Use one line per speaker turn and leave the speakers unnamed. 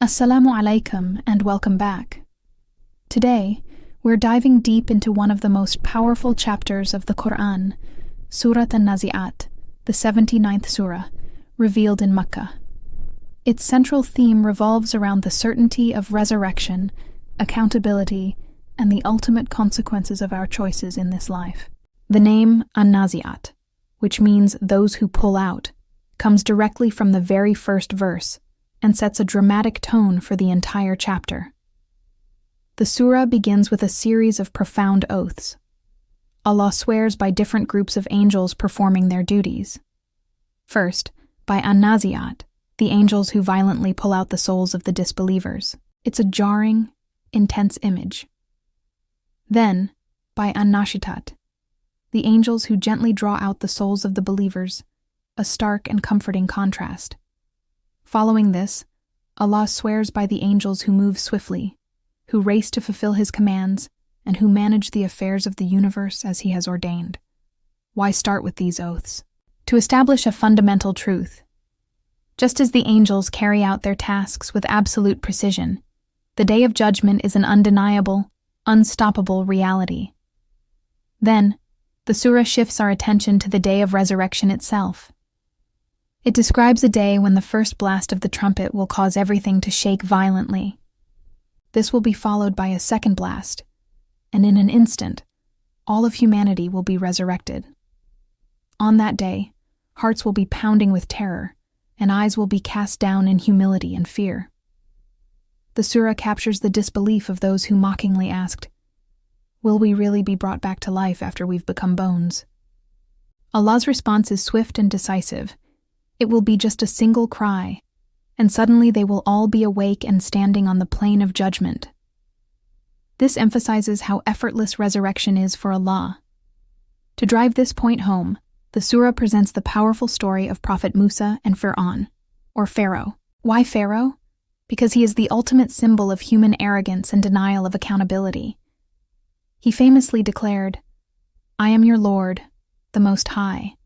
Assalamu alaikum and welcome back. Today, we're diving deep into one of the most powerful chapters of the Quran, Sūrat an-Nāziʿāt, the 79th surah, revealed in Makkan. Its central theme revolves around the certainty of resurrection, accountability, and the ultimate consequences of our choices in this life. The name an-Nāziʿāt, which means those who pull out, comes directly from the very first verse and sets a dramatic tone for the entire chapter. The surah begins with a series of profound oaths. Allah swears by different groups of angels performing their duties. First, by an-Nāziʿāt, the angels who violently pull out the souls of the disbelievers. It's a jarring, intense image. Then, by an-Nāshiṭāt, the angels who gently draw out the souls of the believers, a stark and comforting contrast. Following this, Allah swears by the angels who move swiftly, who race to fulfill His commands, and who manage the affairs of the universe as He has ordained. Why start with these oaths? To establish a fundamental truth. Just as the angels carry out their tasks with absolute precision, the Day of Judgment is an undeniable, unstoppable reality. Then, the surah shifts our attention to the Day of Resurrection itself. It describes a day when the first blast of the trumpet will cause everything to shake violently. This will be followed by a second blast, and in an instant, all of humanity will be resurrected. On that day, hearts will be pounding with terror, and eyes will be cast down in humility and fear. The surah captures the disbelief of those who mockingly asked, "Will we really be brought back to life after we've become bones?" Allah's response is swift and decisive. It will be just a single cry, and suddenly they will all be awake and standing on the plain of judgment. This emphasizes how effortless resurrection is for Allah. To drive this point home, the surah presents the powerful story of Prophet Musa and Firʿawn, or Pharaoh. Why Pharaoh? Because he is the ultimate symbol of human arrogance and denial of accountability. He famously declared, "I am your Lord, the Most High,"